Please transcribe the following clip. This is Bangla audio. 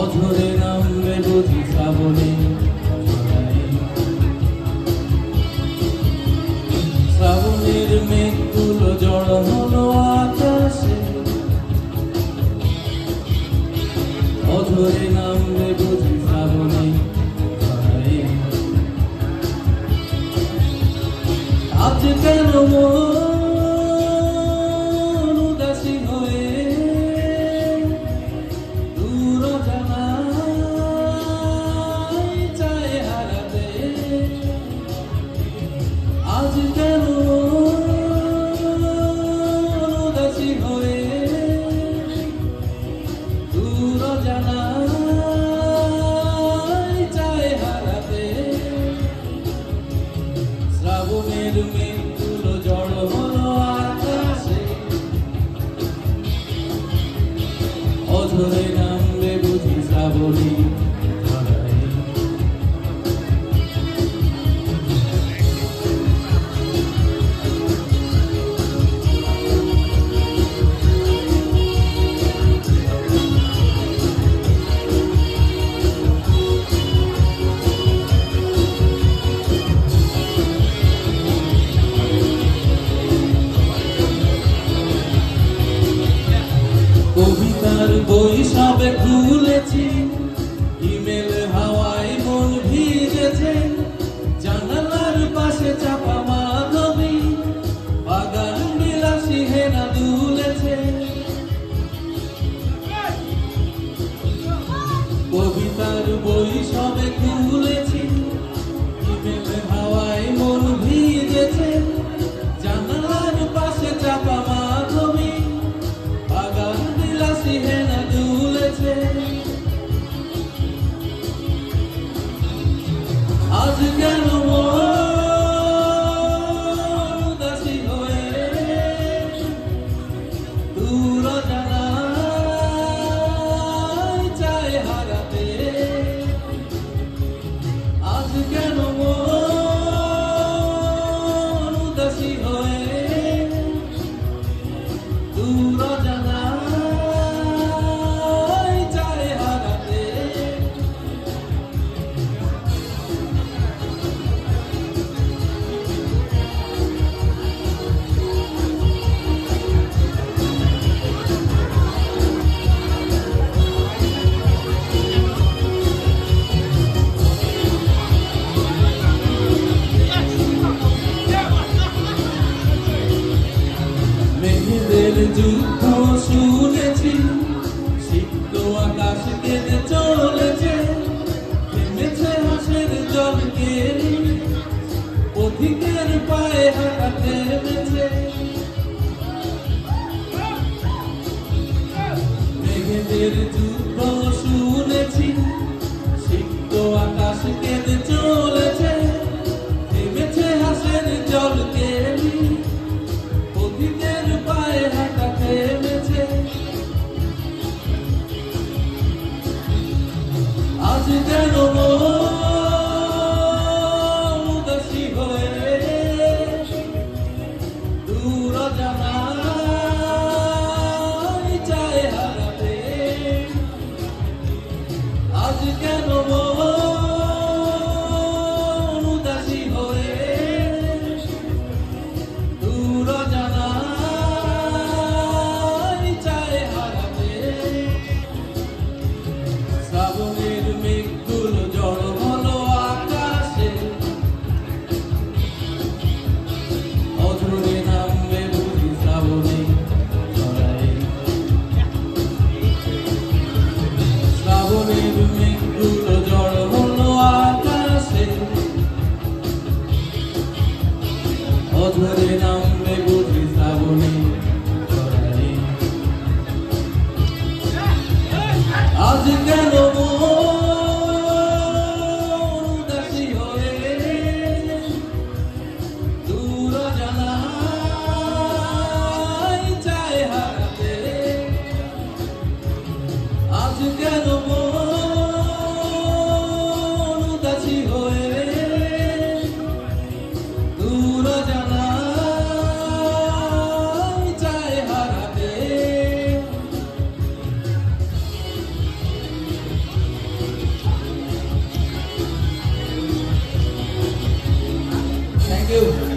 অঝরে নামবে বুঝি শ্রাবণে, শ্রাবণের মেঘগুলো জড় হলো আকাশে, অঝরে নামবে বুঝি শ্রাবণে। আজ কেন মন উদাসী হয়ে দূর জানায় চায় হারাতে, আজ কেন মন উদাসী হয়ে দূর জানায় চায় হারাতে। শ্রাবণের মেঘগুলো জড় হলো আকাশে, অঝরে নামবে বুঝি শ্রাবণী। কবিতার বই সবে খুলেছি, ইমেল হাওয়ায় মন ভিজেছে, জানালার পাশে চাপা মাধবী বাগান বিলাসী হেনা দুলেছে। কবিতার বই সবে খুলেছি, ইমেল হাওয়ায় মন ভিজেছে, জানালার পাশে চাপা মাধবী বাগান বিলাসী হেনা দুলেছে। আজ কেন উদাসী হয়ে দূর জানায় চায় হারাতে, আজ কেন উদাসী হয়ে দূর জানায় চায় হারাতে। মেঘেদের যুদ্ধ শুনেছি, সিক্ত আকাশ কেঁদে চলেছে, থেমেছে হাসের জল কেলি, পথিকের পায়ে হাঁটা থেমেছে। মেঘেদের যুদ্ধ শুনেছি, সিক্ত আকাশ কেঁদে চলেছে, থেমেছে হাসের জল কেলি, পথিকের পায়ে হাঁটা থেমেছে। আজ কেন উদাসী হয়ে দূর জানায় চায় হারাতে, আজ কেন উদাসী হয়ে দূর জানায় চায় হারাতে। শ্রাবণের মেঘগুলো জড় হলো আকাশে, অঝরে নামবে বুঝি শ্রাবণে। শ্রাবণের মেঘগুলো জড় হলো আকাশে, অঝরে নামবে বুঝি শ্রাবণে। আজ কেন উদাসী হয়ে দূর জানায় চায় হারাতে, আজ কেন উদাসী হয়ে দূর জানায় চায় হারাতে। Thank you